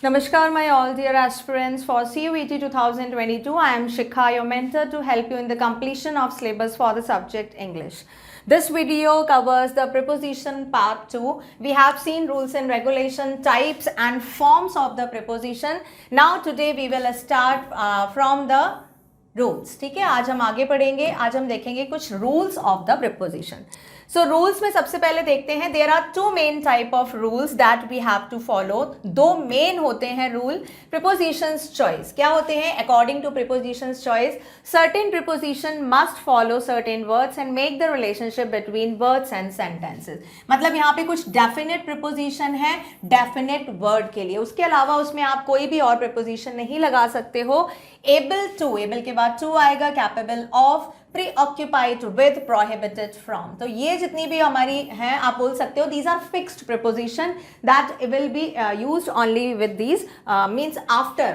Namaskar, my all dear aspirants for CUET 2022. I am Shikha, your mentor, to help you in the completion of syllabus for the subject English. This video covers the preposition part 2. We have seen rules and regulation, types and forms of the preposition. Now today we will start from the rules. ठीक है, आज हम आगे पढ़ेंगे. आज हम देखेंगे कुछ rules of the preposition. So rules में सबसे पहले देखते हैं, there are two main type of rules that we have to follow. दो मेन होते हैं रूल. प्रिपोजिशंस चॉइस क्या होते हैं? According to prepositions choice, certain preposition must follow certain words and make the relationship between words and sentences. मतलब यहाँ पे कुछ डेफिनेट प्रिपोजिशन है डेफिनेट वर्ड के लिए, उसके अलावा उसमें आप कोई भी और प्रिपोजिशन नहीं लगा सकते हो. एबल टू, एबल के बाद टू आएगा. Capable of, preoccupied with, prohibited from. तो ये जितनी भी हमारी हैं आप बोल सकते हो these are fixed preposition that will be used only with these means after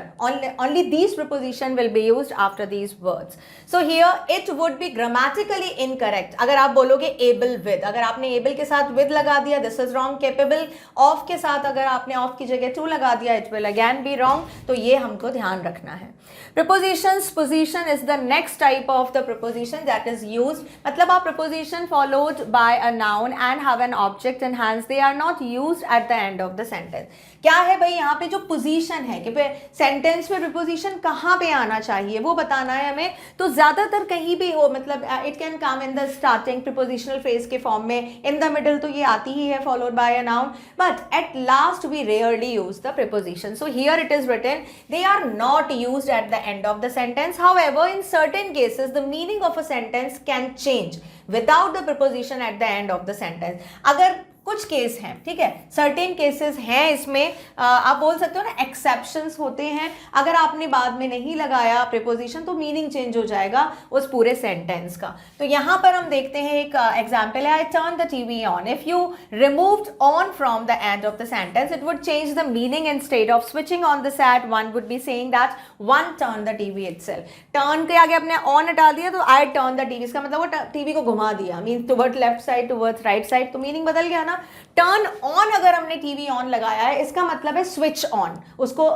only these preposition will be used after these words. So here it would be grammatically incorrect अगर आप बोलोगे able with. अगर आपने able के साथ with लगा दिया this is wrong. Capable of के साथ अगर आपने of की जगह to लगा दिया it will again be wrong. तो ये हमको ध्यान रखना है. Prepositions, position is the next type of the preposition that is used. मतलब आप preposition followed by a noun and have an object and hence they are not used at the end of the sentence. क्या है भाई यहाँ पे जो position है कि सेंटेंस में preposition कहाँ पे आना चाहिए वो बताना है हमें. तो ज़्यादातर कहीं भी हो, मतलब it can come in the starting prepositional phrase के फॉर्म में, in the middle तो ये आती ही है followed by a noun, but at last we rarely use the preposition. So here it is written they are not used at the end of the sentence. However, in certain cases the meaning of a sentence can change without the preposition at the end of the sentence. अगर कुछ case हैं, ठीक है, certain cases हैं इसमें, आप बोल सकते हो ना एक्सेप्शंस होते हैं. अगर आपने बाद में नहीं लगाया प्रीपोजिशन तो मीनिंग चेंज हो जाएगा उस पूरे सेंटेंस का. तो यहाँ पर हम देखते हैं एक एग्जाम्पल है, I turn the TV on. If you removed on from the end of the sentence it would change the meaning. Instead of switching on the set one would be saying that one turn the TV itself. Turn के आगे अपने on हटा दिया तो I turn the TV, इसका मतलब वो TV को घुमा दिया, means toward left side toward right side, तो मीनिंग बदल गया ना. टर्न ऑन अगर हमने टीवी ऑन लगाया है इसका मतलब है स्विच ऑन, उसको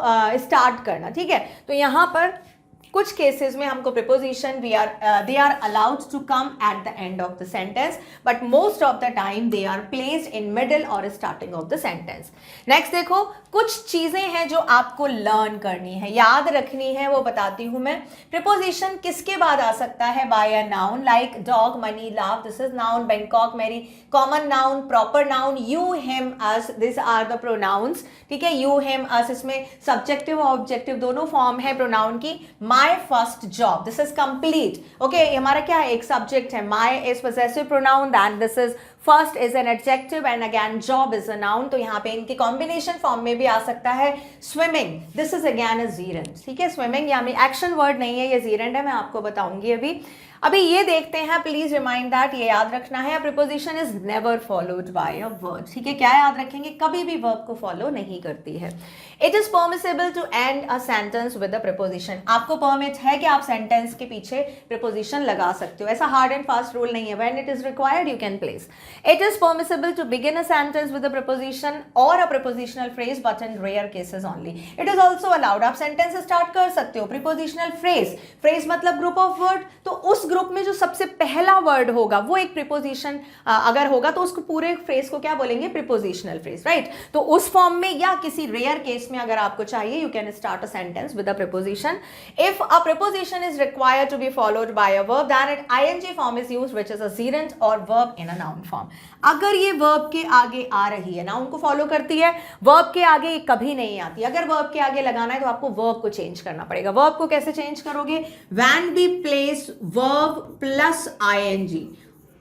स्टार्ट करना. ठीक है, तो यहां पर कुछ केसेस में हमको preposition they are allowed to come at the end of the sentence but most of the time they are placed in middle और starting of the sentence. Next देखो, कुछ चीजें हैं जो आपको लर्न करनी है, याद रखनी है, वो बताती हूं मैं. प्रिपोजिशन किसके बाद आ सकता है? By a noun, like dog, money, love, this is noun. Bangkok, Mary, common noun. Proper noun, you, him, us, this are the pronouns. ठीक है, यू, हिम, अस, इसमें सब्जेक्टिव और ऑब्जेक्टिव दोनों फॉर्म है प्रोनाउन की. My first job, this is complete. Okay, हमारा क्या है? एक सब्जेक्ट है. My is possessive pronoun, then this is first is an adjective and again job is a noun. तो यहाँ पे इनके कॉम्बिनेशन फॉर्म में भी आ सकता है. Swimming, this is again a gerund. ठीक है, स्विमिंग यहाँ में एक्शन वर्ड नहीं है, ये जीरेंट है, मैं आपको बताऊंगी अभी ये देखते हैं. प्लीज रिमाइंड दैट, ये याद रखना है, preposition is never followed by a verb. ठीक है, क्या याद रखेंगे? कभी भी वर्ब को फॉलो नहीं करती है. It is permissible to end a sentence with a preposition. आपको परमिट है कि आप सेंटेंस के पीछे प्रिपोजिशन लगा सकते हो, ऐसा हार्ड एंड फास्ट रूल नहीं है. When it is required you can place. It is permissible to begin a sentence with a preposition और a prepositional phrase but in rare cases only. It is also allowed, आप sentence start कर सकते हो prepositional phrase. Phrase मतलब group of word, तो उस group में जो सबसे पहला वर्ड होगा वो एक प्रीपोजिशन अगर होगा तो उसको पूरे फ्रेज को क्या बोलेंगे? Prepositional phrase, right. तो उस फॉर्म में या किसी रेयर केस में अगर आपको चाहिए you can start a sentence with a preposition. If a preposition is required to be followed by a verb then it ING form is used which is a gerund और verb in a noun form. अगर ये verb के आगे आ रही है, noun को follow करती है, वर्ब के आगे कभी नहीं आती. अगर वर्ब के आगे लगाना है तो आपको वर्ब को चेंज करना पड़ेगा. वर्ब को कैसे चेंज करोगे? When we place verb plus ING.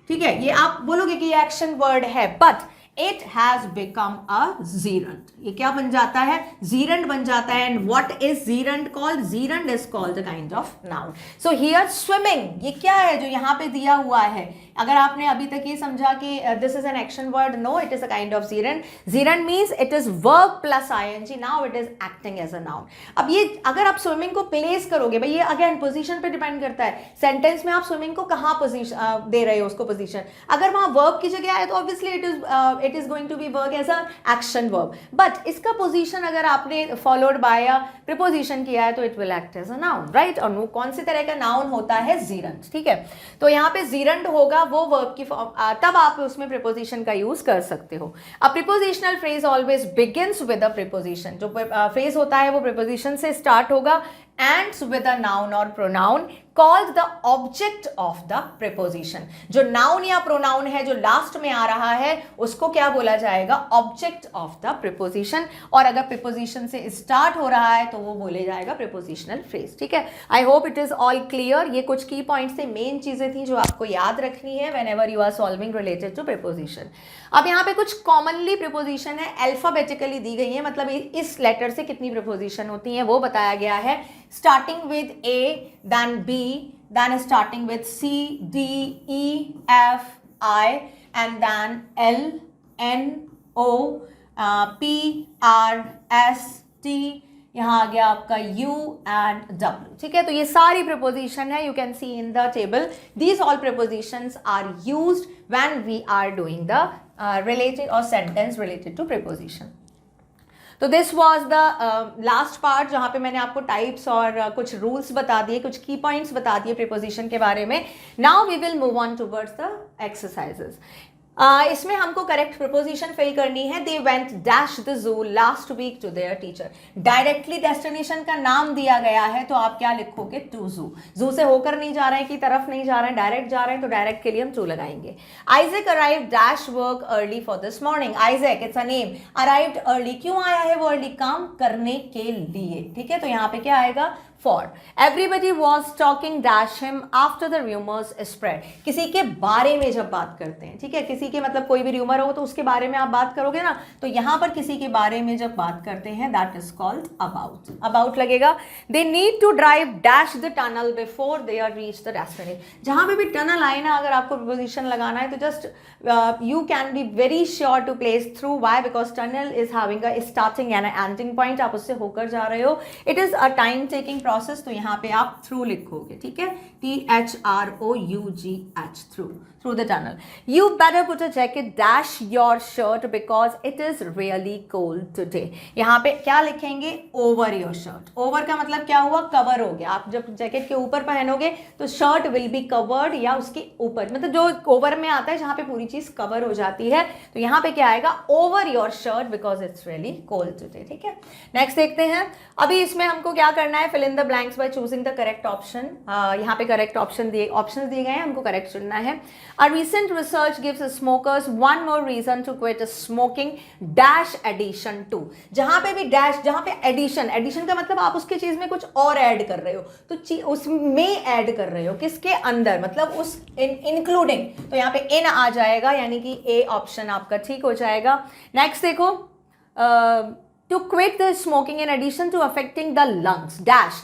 ठीक है, ये आप बोलोगे कि ये एक्शन वर्ड है but it has become a gerund. ये क्या बन जाता है? gerund बन जाता है. and what is gerund called? gerund is called a kind of noun. so here swimming, ये क्या है जो यहाँ पे दिया हुआ है? अगर आपने अभी तक ये समझा कि this is an action word, no, it is a kind of gerund. Gerund means it is verb plus ING, now it is acting as a noun. अब ये अगर आप स्विमिंग को प्लेस करोगे, भाई ये अगेन पोजीशन पे डिपेंड करता है. सेंटेंस में आप स्विमिंग को कहाँ पोजीशन दे रहे हो, उसको पोजीशन. अगर वहां वर्ब की जगह आए तो obviously it is going to be work as a action verb. But इसका पोजीशन अगर आपने फॉलोड बाय अ प्रीपोजिशन किया है तो it will act as a noun, right. और वो कौन सी तरह का नाउन होता है? जीरेंट. ठीक है, तो यहाँ पे जीरेंट होगा वो वर्ब की फॉर्म, तब आप उसमें प्रीपोजिशन का यूज कर सकते हो. A prepositional phrase always begins with a preposition. जो फ्रेज होता है वो प्रीपोजिशन से स्टार्ट होगा, ends with a noun or pronoun called the object of the preposition. जो noun या pronoun है जो लास्ट में आ रहा है उसको क्या बोला जाएगा? object of the preposition. और अगर preposition से start हो रहा है तो वो बोले जाएगा prepositional phrase. ठीक है, I hope it is all clear. ये कुछ key points से मेन चीजें थी जो आपको याद रखनी है whenever you are solving related to preposition. अब यहाँ पे कुछ कॉमनली प्रीपोजिशन है, अल्फाबेटिकली दी गई है, मतलब इस लेटर से कितनी प्रीपोजिशन होती हैं वो बताया गया है. Starting with A, then B, then starting with C, D, E, F, I, and then L, N, O, P, R, S, T, यहाँ आ गया आपका U एंड W. ठीक है, तो ये सारी प्रीपोजिशन है. You can see in the table these all prepositions are used when we are doing the related or sentence related to preposition. तो this was the last part जहाँ पे मैंने आपको टाइप्स और कुछ रूल्स बता दिए, कुछ की पॉइंट्स बता दिए प्रीपोजिशन के बारे में. Now we will move on towards the exercises. इसमें हमको करेक्ट प्रीपोजिशन फिल करनी है. They went dash the zoo last week to their teacher. Directly destination का नाम दिया गया है तो आप क्या लिखोगे? टू जू. जू से होकर नहीं जा रहे हैं, की तरफ नहीं जा रहे हैं, डायरेक्ट जा रहे हैं, तो डायरेक्ट के लिए हम टू लगाएंगे. Isaac arrived dash work early for this morning. Isaac it's a name. Arrived early, क्यों आया है वो अर्ली? काम करने के लिए. ठीक है, तो यहाँ पे क्या आएगा? For. Everybody was talking dash him after the rumors spread. किसी के बारे में जब बात करते हैं, ठीक है, किसी के मतलब कोई भी रूमर हो तो उसके बारे में आप बात करोगे ना, तो यहां पर किसी के बारे में जब बात करते हैं that is called about. About लगेगा. They need to drive dash the tunnel before they are reach the destination. जहां पे भी टनल आए ना, अगर आपको preposition लगाना है तो just you can be very sure to place through. Why? Because tunnel is having a starting and an ending point. आप उससे होकर जा रहे हो. It is a time taking process, तो यहाँ पे आप थ्रू लिखोगे. ठीक है, THROUGH, through the tunnel. You better put a jacket dash your shirt because it is really cold today. यहाँ पे क्या लिखेंगे? Over your shirt. ओवर का मतलब क्या हुआ? कवर हो गया. आप जब जैकेट के ऊपर पहनोगे तो शर्ट विल बी कवर्ड, या उसके ऊपर, मतलब जो ओवर में आता है जहाँ पे पूरी चीज कवर हो जाती है, तो यहाँ पे क्या आएगा? Over your shirt because it's really cold today. ठीक है, नेक्स्ट देखते हैं. अभी इसमें हमको क्या करना है? Fill in the blanks by choosing the correct option. यहाँ पे करेक्ट ऑप्शन दिए गए हैं, हमको करेक्ट चुनना है. A recent research gives smokers one more reason to quit smoking dash addition to. जहां पे भी डैश, जहां पे एडिशन का मतलब आप उसके चीज में कुछ और ऐड कर रहे हो, तो उसमें ऐड कर रहे हो, किसके अंदर, मतलब उस इंक्लूडिंग, तो यहाँ पे इन आ जाएगा, यानी कि ए ऑप्शन आपका ठीक हो जाएगा. नेक्स्ट देखो, to quit the smoking in addition to affecting the lungs dash.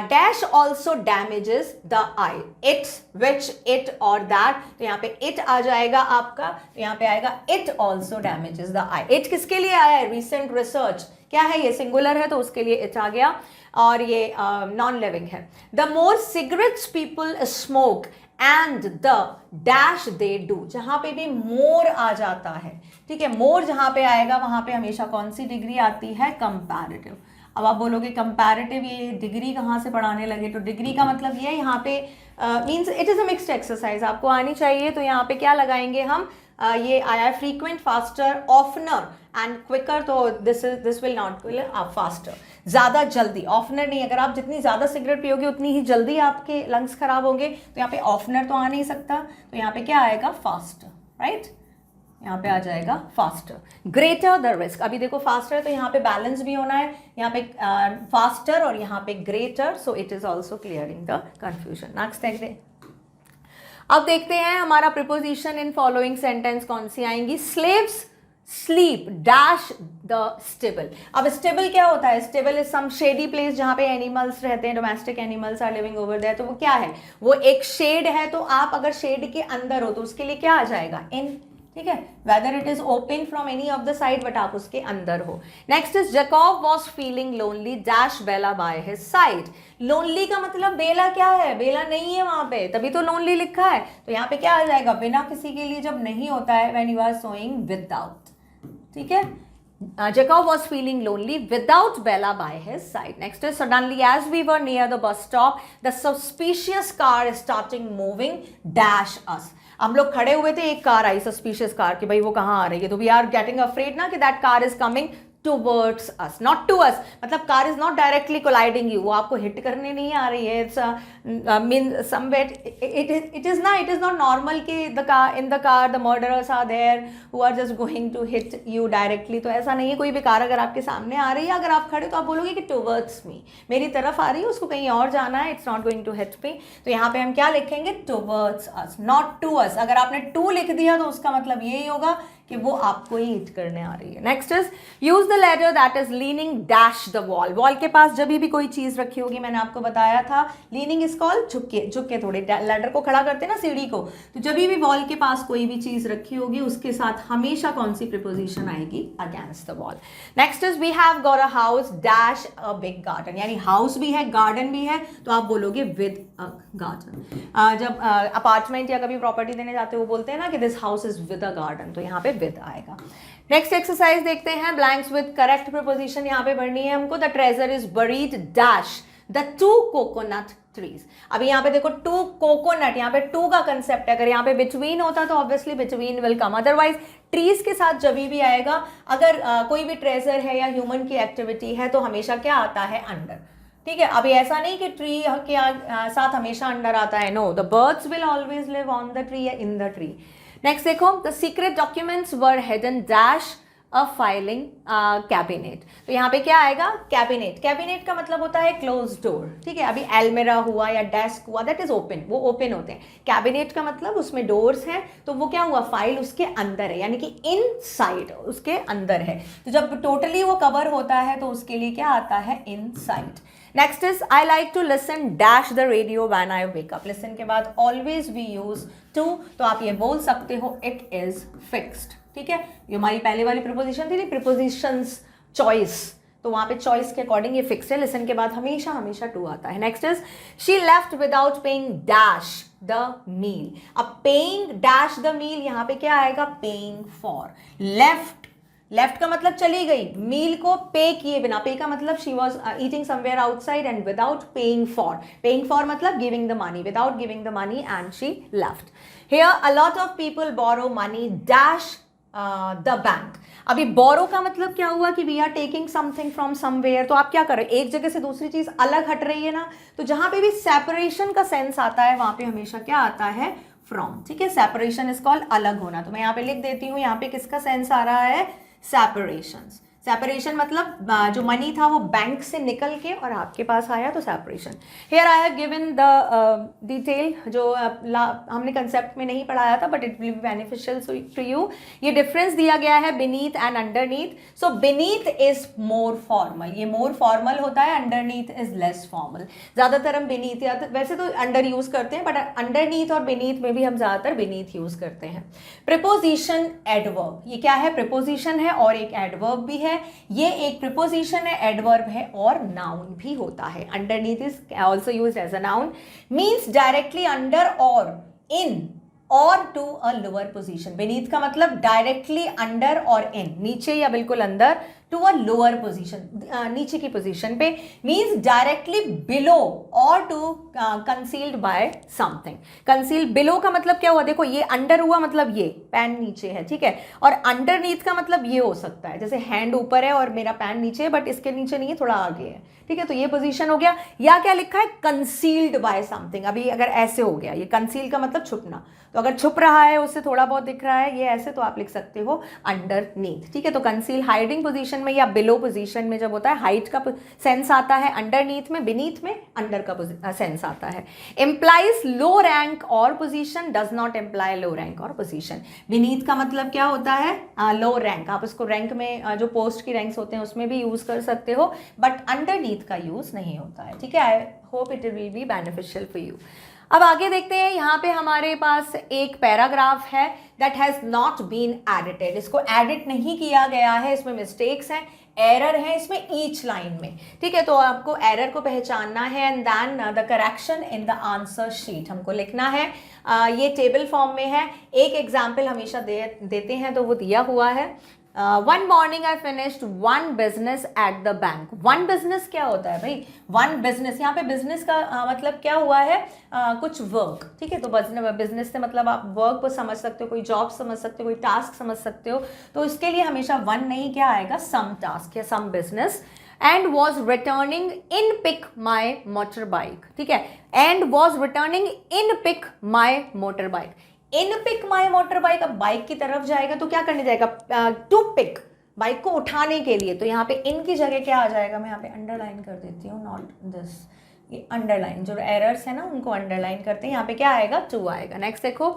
Dash also damages the eye. It, which, it or that. तो यहाँ पे it आ जाएगा आपका, तो यहाँ पे आएगा it also damages the eye. It किसके लिए आया है? Recent research. क्या है ये? सिंगुलर है तो उसके लिए it आ गया, और ये नॉन लिविंग है. The more cigarettes people smoke and the dash they do. जहाँ पे भी more आ जाता है, ठीक है, more जहाँ पे आएगा वहाँ पे हमेशा कौन सी डिग्री आती है? कंपैरेटिव. अब आप बोलोगे कंपैरेटिव ये डिग्री कहाँ से पढ़ाने लगे? तो डिग्री का मतलब ये यहाँ पे means it is a mixed exercise, आपको आनी चाहिए. तो यहाँ पे क्या लगाएंगे हम? ये आया है फ्रीक्वेंट, फास्टर, ऑफनर एंड क्विकर. तो दिस विल नॉट फास्टर, ज़्यादा जल्दी. ऑफनर नहीं, अगर आप जितनी ज़्यादा सिगरेट पियोगे उतनी ही जल्दी आपके लंग्स खराब होंगे, तो यहाँ पे ऑफनर तो आ नहीं सकता, तो यहाँ पे क्या आएगा? Faster, right. यहाँ पे आ जाएगा फास्टर. Greater the risk. अभी देखो फास्टर है तो यहाँ पे बैलेंस भी होना है, यहाँ पे फास्टर और यहाँ पे greater, so it is also clearing the confusion. Next देखते हैं. अब देखते हैं हमारा प्रीपोजिशन इन फॉलोइंग सेंटेंस कौन सी आएंगी. Slaves sleep dash the stable. अब स्टेबल क्या होता है? Stable is some shady place जहाँ पे एनिमल्स रहते हैं, domestic animals are living over there. तो वो क्या है? वो एक शेड है, तो आप अगर शेड के अंदर हो तो उसके लिए क्या आ जाएगा? इन। ठीक है, whether it is open from any of the side but आप उसके अंदर हो। Next is Jacob was feeling lonely dash बेला बाय हिज साइड। लोनली का मतलब बेला क्या है? बेला नहीं है वहां पे, तभी तो लोनली लिखा है। तो यहाँ पे क्या आ जाएगा? बिना किसी के लिए जब नहीं होता है, when you are sowing without. ठीक है, Jacob was feeling lonely without Bella by his side. Next is suddenly as we were near the bus stop, the suspicious car is starting moving dash us. हम लोग खड़े हुए थे, एक car आई suspicious car कि भाई वो कहाँ आ रही है, तो वी आर गेटिंग अफ्रेड ना कि that car is coming towards us, not to us, मतलब car is not directly colliding you, वो आपको hit करने नहीं आ रही है। it's mean somewhere it is not normal कि in the car the murderers are there who are just going to hit you directly। तो ऐसा नहीं है, कोई भी कार अगर आपके सामने आ रही है, अगर आप खड़े तो आप बोलोगे कि towards me, मेरी तरफ आ रही है, उसको कहीं और जाना है, it's not going to hit me। तो यहाँ पे हम क्या लिखेंगे? towards us, not to us। अगर आपने to लिख दिया तो उसका मतलब यही होगा कि वो आपको ही हिट करने आ रही है। Next is use the letter that is leaning dash the wall. Wall के पास जब भी कोई चीज रखी होगी, मैंने आपको बताया था लीनिंग इज कॉल्ड झुक के थोड़े लेटर को खड़ा करते हैं ना सीढ़ी को, तो जब भी वॉल के पास कोई भी चीज रखी होगी उसके साथ हमेशा कौन सी प्रीपोजिशन आएगी? Against the wall. Next is we have got a house dash a big garden, यानी हाउस भी है गार्डन भी है, तो आप बोलोगे विद अ गार्डन। जब अपार्टमेंट या कभी प्रॉपर्टी देने जाते हो वो बोलते हैं ना कि this house is with a garden, तो यहाँ पे विद आएगा। नेक्स्ट एक्सरसाइज देखते हैं, ब्लैंक्स विद करेक्ट प्रीपोजिशन यहाँ पे भरनी है हमको। The treasure is buried dash the 2 coconut trees. अभी यहाँ पे देखो 2 कोकोनट, यहाँ पे 2 का कंसेप्ट है, अगर यहाँ पे बिटवीन होता तो obviously between will come, otherwise trees के साथ जब भी आएगा, अगर कोई भी ट्रेजर है या ह्यूमन की एक्टिविटी है तो हमेशा क्या आता है? अंडर। ठीक है, अभी ऐसा नहीं कि ट्री के साथ हमेशा अंडर आता है, no, the birds will always live on the tree या इन द ट्री। नेक्स्ट देखो, the secret documents were hidden dash a filing cabinet. तो यहाँ पे क्या आएगा? कैबिनेट। कैबिनेट का मतलब होता है क्लोज डोर। ठीक है, अभी एलमेरा हुआ या डेस्क हुआ, दैट इज ओपन, वो ओपन होते हैं। कैबिनेट का मतलब उसमें डोर्स हैं, तो वो क्या हुआ? फाइल उसके अंदर है, यानी कि इनसाइड, उसके अंदर है। तो जब टोटली वो कवर होता है तो उसके लिए क्या आता है? Inside. Next is I like to listen dash the radio when I wake up. Listen के बाद ऑलवेज वी यूज टू, तो आप ये बोल सकते हो इट इज फिक्स्ड। ठीक है, ये हमारी पहले वाली प्रीपोजिशन थी, प्रीपोजिशंस चॉइस, तो वहां पे चॉइस के अकॉर्डिंग ये फिक्स है। लिसन के बाद हमेशा हमेशा टू आता है। Next is she left without paying dash the meal. अब पेइंग डैश द मील, यहाँ पे क्या आएगा? Paying for. लेफ्ट का मतलब चली गई, मील को पे किए बिना, पे का मतलब she was eating somewhere outside, and without paying for मतलब giving the money, without giving the money and she left. Here a lot of people borrow money dash the bank. अभी बोरो का मतलब क्या हुआ कि we are taking something from somewhere, तो आप क्या कर रहे हो? एक जगह से दूसरी चीज अलग हट रही है ना, तो जहां पे भी सेपरेशन का सेंस आता है वहां पे हमेशा क्या आता है? फ्रॉम। ठीक है, सेपरेशन इज कॉल्ड अलग होना। तो मैं यहाँ पे लिख देती हूँ, यहाँ पे किसका सेंस आ रहा है? सेपरेशंस। सेपरेशन मतलब जो मनी था वो बैंक से निकल के और आपके पास आया, तो separation. Here I have given the detail, जो हमने कंसेप्ट में नहीं पढ़ाया था, but it will be beneficial to you. ये डिफरेंस दिया गया है beneath and underneath. So beneath is more formal, ये मोर फॉर्मल होता है, अंडरनीथ इज लेस फॉर्मल। ज्यादातर हम बीनीथ या वैसे तो अंडर यूज करते हैं, बट अंडरनीथ और बीनीथ में भी हम ज्यादातर बीनीथ यूज करते हैं। प्रीपोजिशन एडवर्ब, ये क्या है? प्रीपोजिशन है और एक एडवर्ब भी है। ये एक प्रीपोजिशन है, एडवर्ब है और नाउन भी होता है। Underneath is also used as a noun, means directly under और इन और to a lower position. beneath का मतलब डायरेक्टली अंडर और इन, नीचे या बिल्कुल अंदर, टू अ लोअर पोजीशन, नीचे की पोजीशन पे, मींस डायरेक्टली बिलो और to concealed by something. Concealed below का मतलब क्या हुआ? देखो ये अंडर हुआ मतलब ये पैन नीचे है, ठीक है, और अंडरनीथ का मतलब ये हो सकता है, जैसे हैंड ऊपर है और मेरा पैन नीचे है, बट इसके नीचे नहीं है, थोड़ा आगे है, ठीक है, तो ये पोजीशन हो गया। या क्या लिखा है? Concealed by something. अभी अगर ऐसे हो गया, ये कंसील का मतलब छुपना, तो अगर छुप रहा है उससे थोड़ा बहुत दिख रहा है, ये ऐसे, तो आप लिख सकते हो अंडरनीथ, ठीक है। तो कंसील हाइडिंग पोजीशन पोजीशन में या बिलो पोजीशन में जब होता है, हाइट का सेंस आता है, अंडरनीथ में, बीनीथ में अंडर का सेंस आता है. इम्प्लाइज लो रैंक और position, does not imply low rank और पोजीशन. बीनीथ का मतलब क्या होता है? लो रैंक. आप इसको रैंक में जो पोस्ट की रैंक्स होते हैं उसमें भी यूज कर सकते हो, बट अंडरनीथ का यूज नहीं होता है. ठीक है, I hope it will be beneficial for you. अब आगे देखते हैं, यहाँ पे हमारे पास एक पैराग्राफ है that has not been edited. इसको एडिट नहीं किया गया है, इसमें मिस्टेक्स हैं, एरर है इसमें ईच लाइन में. ठीक है, तो आपको एरर को पहचानना है and then the correction in the answer sheet हमको लिखना है. ये टेबल फॉर्म में है. एक एग्जाम्पल हमेशा देते हैं तो वो दिया हुआ है. One morning I finished one business at the bank. One business क्या होता है भाई? वन बिजनेस, यहाँ पे बिजनेस का मतलब क्या हुआ है? कुछ वर्क. ठीक है, तो बिजनेस से मतलब आप वर्क को समझ सकते हो, कोई जॉब समझ सकते हो, कोई टास्क समझ सकते हो. तो इसके लिए हमेशा वन नहीं, क्या आएगा? सम टास्क या some business. And was returning in pick my motor bike. ठीक है, and was returning in pick my motor bike. In pick my motor bike. अब बाइक की तरफ जाएगा तो क्या करने जाएगा? टू पिक, बाइक को उठाने के लिए. तो यहाँ पे इन की जगह क्या आ जाएगा? मैं यहाँ पे अंडरलाइन कर देती हूँ, नॉट दिस. ये अंडरलाइन, जो एरर्स है ना उनको अंडरलाइन करते हैं. यहाँ पे क्या आएगा? टू आएगा. नेक्स्ट देखो,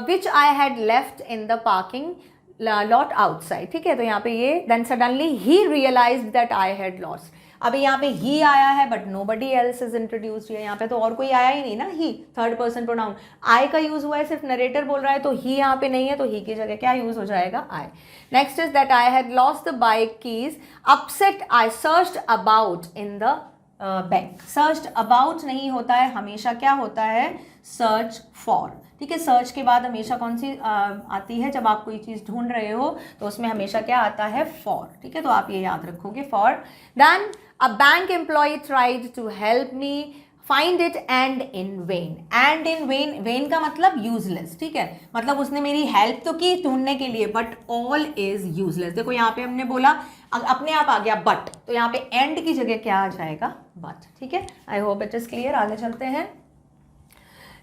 which I had left in the parking lot outside. ठीक है, तो यहाँ पे ये then suddenly he realized that I had lost. अभी यहाँ पे ही आया है but nobody else is introduced. यहाँ पे तो और कोई आया ही नहीं ना. He third person pronoun, I का यूज हुआ है, सिर्फ नरेटर बोल रहा है, तो ही यहाँ पे नहीं है, तो ही की जगह क्या यूज हो जाएगा? I. Next is that I had lost the bike keys. Upset I searched about in the bank. Searched about नहीं होता है, हमेशा क्या होता है? Search for. ठीक है, सर्च के बाद हमेशा कौन सी आती है? जब आप कोई चीज़ ढूंढ रहे हो तो उसमें हमेशा क्या आता है? फॉर. ठीक है, तो आप ये याद रखोगे, for. Then a bank employ tried to help me find it and in vain. And in vain, vain का मतलब यूजलेस. ठीक है, मतलब उसने मेरी हेल्प तो की ढूंढने के लिए, बट ऑल इज यूजलेस. देखो यहाँ पे हमने बोला, अपने आप आ गया बट, तो यहाँ पे एंड की जगह क्या आ जाएगा? बट. ठीक है, I hope it is clear. आगे चलते हैं.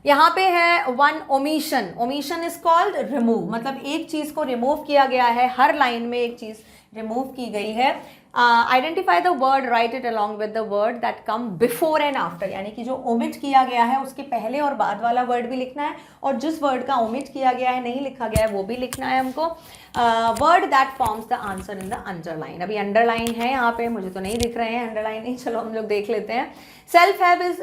यहाँ पे है one omission. Omission is called remove. मतलब एक चीज को रिमूव किया गया है, हर लाइन में एक चीज रिमूव की गई है. Identify the word, right it along with the word that come before and after. यानी कि जो ओमिट किया गया है उसके पहले और बाद वाला वर्ड भी लिखना है, और जिस वर्ड का ओमिट किया गया है, नहीं लिखा गया है, वो भी लिखना है हमको. Word that forms the answer in the underline. अभी अंडरलाइन है यहाँ पे, मुझे तो नहीं दिख रहे हैं अंडरलाइन नहीं, चलो हम लोग देख लेते हैं. Self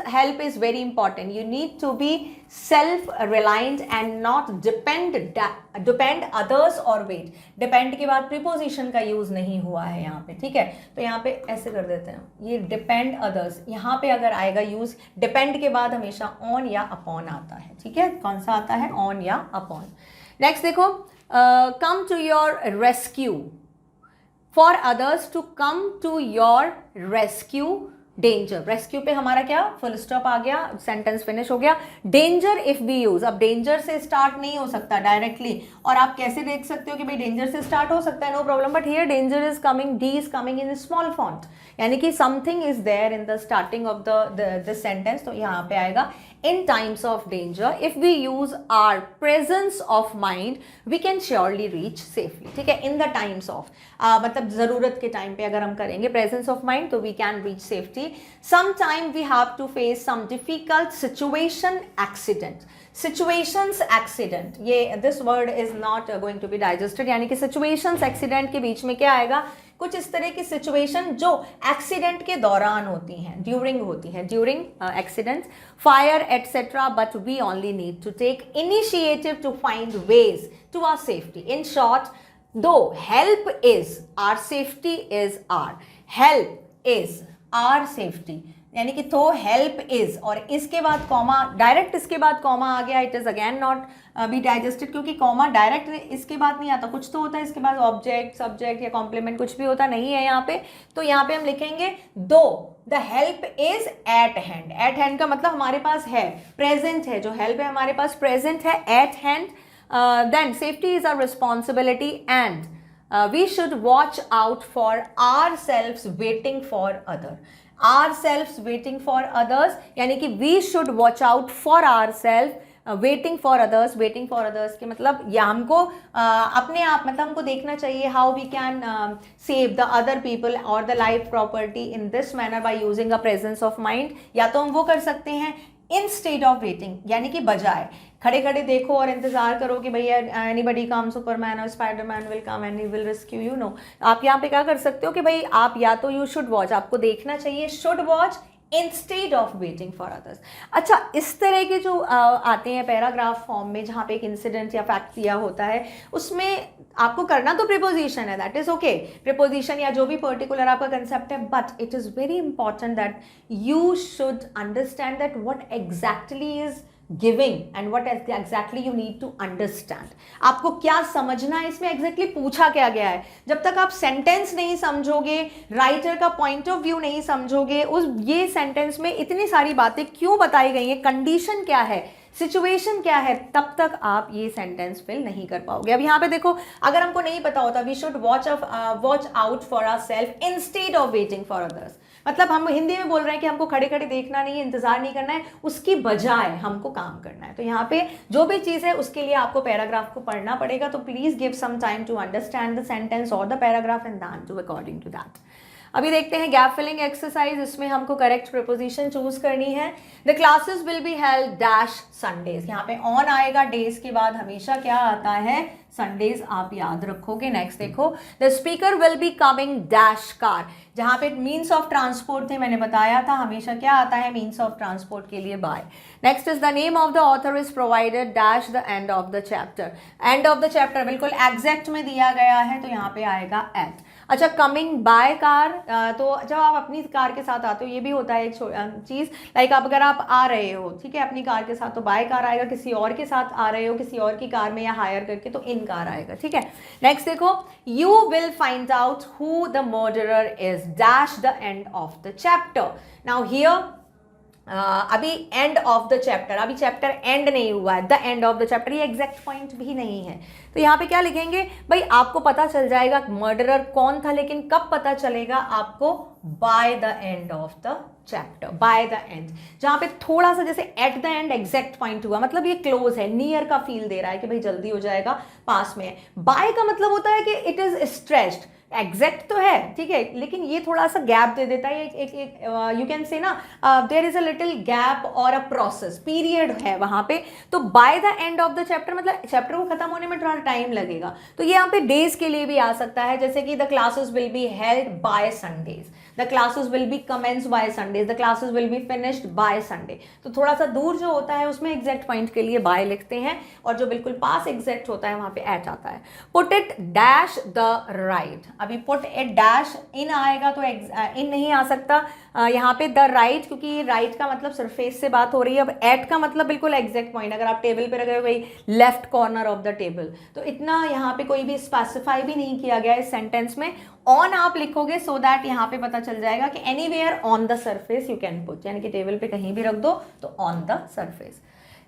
help is very important. You need to be self-reliant and not depend others or wait. Depend के बाद preposition का यूज नहीं हुआ है यहाँ पे. ठीक है, तो यहाँ पे ऐसे कर देते हैं, ये depend others. यहाँ पे अगर आएगा यूज, depend के बाद हमेशा on या upon आता है. ठीक है, कौन सा आता है? on या upon. नेक्स्ट देखो, come to your rescue. For others to come to your rescue. Danger, rescue पे हमारा क्या? फुल स्टॉप आ गया, सेंटेंस फिनिश हो गया. Danger if we use. अब डेंजर से स्टार्ट नहीं हो सकता डायरेक्टली, और आप कैसे देख सकते हो कि भाई डेंजर से स्टार्ट हो सकता है? No problem, but here danger is coming, D is coming in small font, यानी कि something is there in the starting of the sentence. तो यहाँ पे आएगा in times of danger, if we use our presence of mind, we can surely reach safely. ठीक है, in the times of, मतलब ज़रूरत के टाइम पे अगर हम करेंगे presence of mind तो we can reach safety. Sometime we have to face some difficult situation, accident. Situations, accident, ये this word is not going to be digested. यानी कि situations, accident के बीच में क्या आएगा? कुछ इस तरह की सिचुएशन जो एक्सीडेंट के दौरान होती हैं, ड्यूरिंग होती हैं, during accidents, fire etcetera. But we only need to take initiative to find ways to our safety. In short, दो help is our safety is our, help is our safety, यानी कि तो हेल्प इज, और इसके बाद comma, direct इसके बाद comma आ गया, it is again not be digested, क्योंकि कॉमा डायरेक्ट इसके बाद नहीं आता, कुछ तो होता है इसके बाद, ऑब्जेक्ट, सब्जेक्ट या कॉम्प्लीमेंट, कुछ भी होता नहीं है यहाँ पे. तो यहाँ पे हम लिखेंगे दो the help is eight hand. Eight hand का मतलब हमारे पास है, प्रेजेंट है, जो हेल्प है हमारे पास प्रेजेंट है, at hand. Then safety is our responsibility and we should watch out for our selves waiting for other. ourselves waiting for others, यानी कि we should watch out for ourselves waiting for others, waiting for others के मतलब या हमको अपने आप मतलब हमको देखना चाहिए how we can save the other people और the life property in this manner by using a presence of mind. या तो हम वो कर सकते हैं इंस्टेड ऑफ वेटिंग, यानी कि बजाय खड़े खड़े देखो और इंतजार करो कि भैया एनीबडी कम, सुपरमैन और Spiderman will come and he will rescue you. No, आप यहाँ पे क्या कर सकते हो कि भाई आप या तो यू शुड वॉच, आपको देखना चाहिए, should watch instead of waiting for others. अच्छा, इस तरह के जो आते हैं पैराग्राफ फॉर्म में जहाँ पे एक इंसिडेंट या फैक्ट दिया होता है, उसमें आपको करना तो प्रिपोजिशन है, दैट इज ओके, प्रिपोजिशन या जो भी पर्टिकुलर आपका कंसेप्ट है, but it is very important that you should understand that what exactly is giving and what exactly you need to understand. आपको क्या समझना है, इसमें एग्जैक्टली पूछा क्या गया है। जब तक आप सेंटेंस नहीं समझोगे, राइटर का पॉइंट ऑफ व्यू नहीं समझोगे, उस ये सेंटेंस में इतनी सारी बातें क्यों बताई गई हैं, कंडीशन क्या है, सिचुएशन क्या है, तब तक आप ये सेंटेंस फिल नहीं कर पाओगे। अब यहाँ पे देखो, अगर हमको नहीं पता होता we should watch out for our self instead of waiting for others, मतलब हम हिंदी में बोल रहे हैं कि हमको खड़े खड़े देखना नहीं है, इंतजार नहीं करना है, उसकी बजाय हमको काम करना है। तो यहाँ पे जो भी चीज़ है उसके लिए आपको पैराग्राफ को पढ़ना पड़ेगा। तो please give some time to understand the sentence और the paragraph and then do according to that. अभी देखते हैं गैप फिलिंग एक्सरसाइज। इसमें हमको करेक्ट प्रीपोजिशन चूज करनी है। The classes will be held dash Sundays, यहाँ पे ऑन आएगा, डेज के बाद हमेशा क्या आता है, संडेज, आप याद रखोगे। नेक्स्ट देखो, the speaker will be coming dash car, जहाँ पे मीन्स ऑफ ट्रांसपोर्ट थे, मैंने बताया था हमेशा क्या आता है मीन्स ऑफ ट्रांसपोर्ट के लिए by. Next is the name of the author is provided dash the end of the chapter, end of the chapter बिल्कुल एग्जैक्ट में दिया गया है तो यहाँ पे आएगा एट। अच्छा, कमिंग बाय कार, तो जब आप अपनी कार के साथ आते हो, ये भी होता है एक चीज़, लाइक आप अगर आप आ रहे हो, ठीक है, अपनी कार के साथ, तो बाय कार आएगा, किसी और के साथ आ रहे हो किसी और की कार में या हायर करके, तो इन कार आएगा, ठीक है। नेक्स्ट देखो, you will find out who the murderer is dash the end of the chapter. Now here अभी एंड ऑफ द चैप्टर, अभी चैप्टर एंड नहीं हुआ है, the end of the chapter, ये एग्जैक्ट पॉइंट भी नहीं है। तो यहाँ पे क्या लिखेंगे भाई, आपको पता चल जाएगा मर्डरर कौन था, लेकिन कब पता चलेगा आपको, bye the end of the chapter, bye the and. जहाँ पे थोड़ा सा जैसे eight the and exact point हुआ, मतलब ये क्लोज है, नियर का फील दे रहा है कि भाई जल्दी हो जाएगा, पास में है। बाय का मतलब होता है कि इट इज स्ट्रेच्ड, एग्जैक्ट तो है, ठीक है, लेकिन ये थोड़ा सा गैप दे देता है, एक यू कैन से ना there is a little gap और अ प्रोसेस पीरियड है वहां पे। तो by the end of the chapter मतलब चैप्टर को खत्म होने में थोड़ा टाइम लगेगा। तो ये यहाँ पे डेज के लिए भी आ सकता है, जैसे कि the classes will be held by Sundays, the classes will be commence by Sundays, the classes will be finished by Sunday. तो थोड़ा सा दूर जो होता है उसमें एग्जैक्ट पॉइंट के लिए बाय लिखते हैं, और जो बिल्कुल पास एग्जैक्ट होता है वहां पे एट आता है। Put it dash the right, अभी पुट इट डैश इन आएगा तो इन नहीं आ सकता यहाँ पे, द राइट, क्योंकि राइट का मतलब सरफेस से बात हो रही है। अब एट का मतलब बिल्कुल एग्जैक्ट पॉइंट, अगर आप टेबल पे रख रहे हो भाई left corner of the table, तो इतना यहाँ पे कोई भी स्पेसिफाई भी नहीं किया गया इस सेंटेंस में। ऑन आप लिखोगे सो दैट यहाँ पे पता चल जाएगा कि anywhere on the surface you can put, यानी कि टेबल पे कहीं भी रख दो तो ऑन द सरफेस।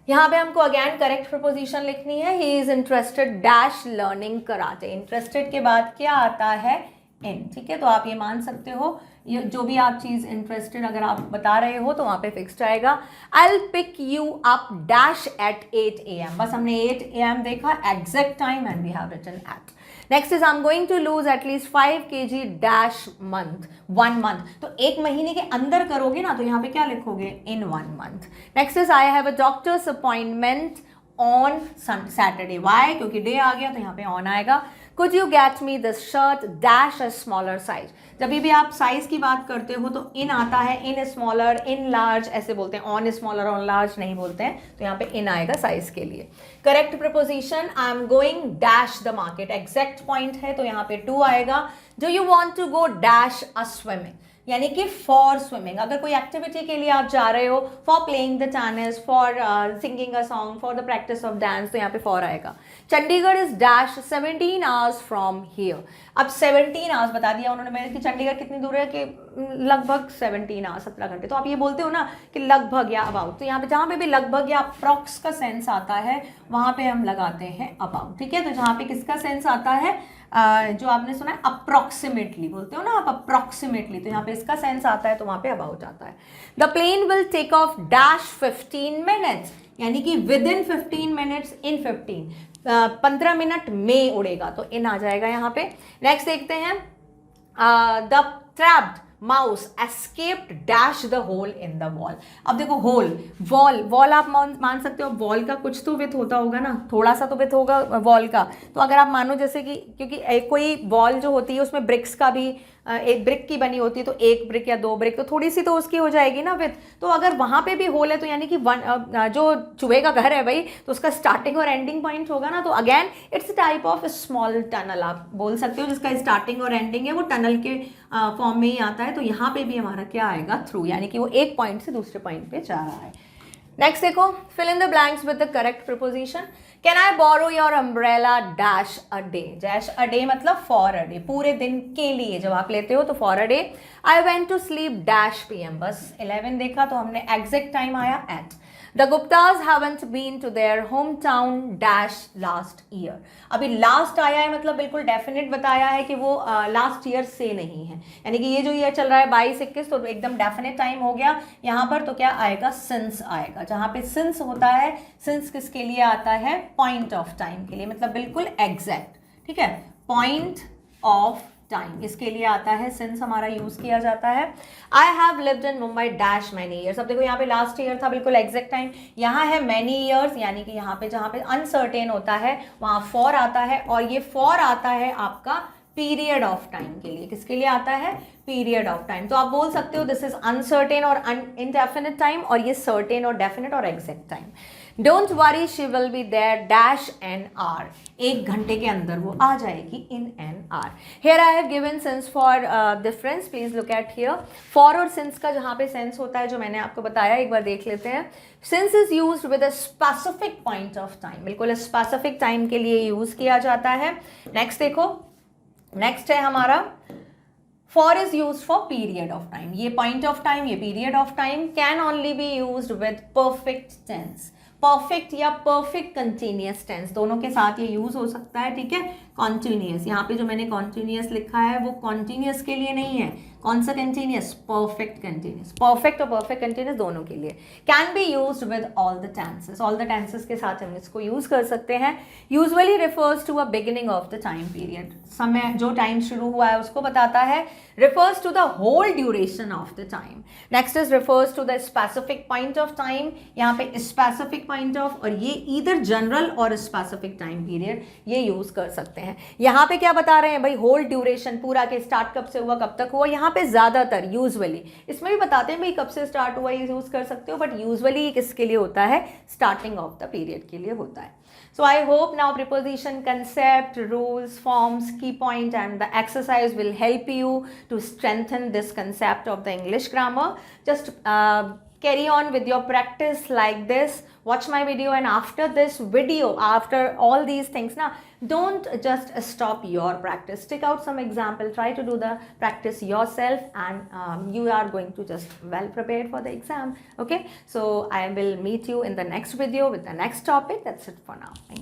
यहाँ पे हमको अगेन करेक्ट प्रपोजिशन लिखनी है। He is interested dash learning karate, interested के बाद क्या आता है, इन, ठीक है। तो आप ये मान सकते हो, ये जो भी आप चीज इंटरेस्टेड अगर आप बता रहे हो तो वहां पे फिक्स्ड आएगा। I will pick you up dash at 8 AM, बस हमने 8 AM देखा exact time and we have written at. Next is I am going to lose at least 5 kg dash month, 1 month, तो एक महीने के अंदर करोगे ना, तो यहाँ पे क्या लिखोगे, in 1 month. Next is I have a doctor's appointment on Saturday, why, क्योंकि डे आ गया तो यहाँ पे ऑन आएगा। Could you get me this shirt dash a smaller size, जब भी आप साइज की बात करते हो तो इन आता है, इन स्मॉलर, इन लार्ज ऐसे बोलते हैं, ऑन स्मॉलर ऑन लार्ज नहीं बोलते हैं, तो यहाँ पे इन आएगा साइज के लिए। Correct preposition, I am going dash the market, exact point है तो यहाँ पे टू आएगा। Do you want to go dash a swimming, यानी कि फॉर स्विमिंग, अगर कोई एक्टिविटी के लिए आप जा रहे हो, for playing the tennis, for singing a song, for the practice of dance, तो यहाँ पे फॉर आएगा। Chandigarh is dash 17 hours from here, अब 17 आवर्स बता दिया उन्होंने मैंने कि चंडीगढ़ कितनी दूर है, कि लगभग 17 आवर्स, 17 घंटे। तो आप ये बोलते हो ना कि लगभग या अबाउट, तो यहाँ पे जहाँ पे भी लगभग या अप्रॉक्स का सेंस आता है वहाँ पे हम लगाते हैं अबाउट, ठीक है। तो जहाँ पे किसका सेंस आता है, जो आपने सुना है अप्रॉक्सीमेटली बोलते हो ना आप, अप्रॉक्सीमेटली, तो यहाँ पे इसका सेंस आता है तो वहाँ पे अबाउट आता है। The plane will take off dash 15 minutes, यानी कि within 15 minutes, in 15 minute में उड़ेगा, तो इन आ जाएगा यहाँ पे। नेक्स्ट देखते हैं, the trapped mouse escaped dash the hole in the wall. अब देखो होल, वॉल आप मान सकते हो, वॉल का कुछ तो विथ होता होगा ना, थोड़ा सा तो विथ होगा वॉल का। तो अगर आप मानो जैसे कि, क्योंकि कोई वॉल जो होती है उसमें ब्रिक्स का भी, एक ब्रिक की बनी होती है, तो एक ब्रिक या दो ब्रिक, तो थोड़ी सी तो उसकी हो जाएगी ना विथ। तो अगर वहाँ पे भी होल है तो यानी कि जो चूहे का घर है भाई, तो उसका स्टार्टिंग और एंडिंग पॉइंट होगा ना। तो again it's type of small tunnel आप बोल सकते हो, जिसका स्टार्टिंग और एंडिंग है वो टनल के फॉर्म में ही आता है। तो यहाँ पे भी हमारा क्या आएगा, थ्रू, यानी कि वो एक पॉइंट से दूसरे पॉइंट पे जा रहा है। नेक्स्ट देखो, fill in the blanks with the correct preposition. Can I borrow your umbrella dash a day. Dash a day मतलब फॉर अ डे, पूरे दिन के लिए जब आप लेते हो तो for a day. I went to sleep dash PM, बस 11 देखा तो हमने एग्जैक्ट टाइम आया at. The Guptas haven't been to their home town dash last year. अभी लास्ट आया है मतलब बिल्कुल डेफिनेट बताया है कि वो लास्ट ईयर से नहीं है, यानी कि ये जो ईयर चल रहा है 22-21, तो एकदम डेफिनेट टाइम हो गया यहाँ पर। तो क्या आएगा, सिंस आएगा। जहाँ पे सिंस होता है, सिंस किसके लिए आता है, पॉइंट ऑफ टाइम के लिए, मतलब बिल्कुल एग्जैक्ट, ठीक है, पॉइंट ऑफ टाइम, इसके लिए आता है सिंस हमारा यूज किया जाता है। I have lived in Mumbai dash many years. अब देखो यहाँ पे लास्ट ईयर था, बिल्कुल एग्जैक्ट टाइम, यहाँ है मैनी ईयर्स, यानी कि यहाँ पे जहाँ पे अनसर्टेन होता है वहाँ फॉर आता है, और ये फॉर आता है आपका पीरियड ऑफ टाइम के लिए। किसके लिए आता है, पीरियड ऑफ टाइम। तो आप बोल सकते हो दिस इज अनसर्टेन और इनडेफिनिट टाइम, और ये सर्टेन और डेफिनेट और exact time. Don't worry she will be there dash an hour, 1 घंटे के अंदर वो आ जाएगी in an hour. Here I have given sense for difference, please look at here. For और सिंस का जहाँ पे सेंस होता है, जो मैंने आपको बताया, एक बार देख लेते हैं। Since is used with a specific point of time, बिल्कुल स्पेसिफिक टाइम के लिए यूज किया जाता है। नेक्स्ट देखो, नेक्स्ट है हमारा for is use for period of time. ये पॉइंट ऑफ टाइम, ये period of time can only be used with perfect tense. Perfect या परफेक्ट कंटिन्यूअस टेंस दोनों के साथ ये यूज हो सकता है, ठीक है। कॉन्टिन्यूअस, यहाँ पे जो मैंने कॉन्टिन्यूअस लिखा है वो कॉन्टिन्यूअस के लिए नहीं है। कौन सा कंटिन्यूअस, परफेक्ट कंटिन्यूअस, परफेक्ट और परफेक्ट कंटिन्यूअस दोनों के लिए। Can be used with all the tenses, all the tenses के साथ हम इसको यूज कर सकते हैं। Usually refers to a beginning of the time period, समय जो टाइम शुरू हुआ है उसको बताता है। refers to the whole duration of the time. Next is refers to the specific point of time. यहाँ पे specific point of, और ये either general और specific time period ये यूज कर सकते हैं। यहाँ पे क्या बता रहे हैं भाई, whole duration, पूरा के स्टार्ट कब से हुआ कब तक हुआ। यहाँ पे ज्यादातर यूजुअली, इसमें भी बताते हैं भाई कब से स्टार्ट हुआ ये यूज कर सकते हो, बट यूजुअली ये किसके लिए होता है, स्टार्टिंग ऑफ द पीरियड के लिए होता है। So I hope now preposition concept, rules, forms, key point and the exercise will help you to strengthen this concept of the English grammar. Just carry on with your practice like this. Watch my video, and after this video, after all these things, now don't just stop your practice. Take out some example, try to do the practice yourself, and you are going to just well prepared for the exam. Okay, so I will meet you in the next video with the next topic. That's it for now. Thank you.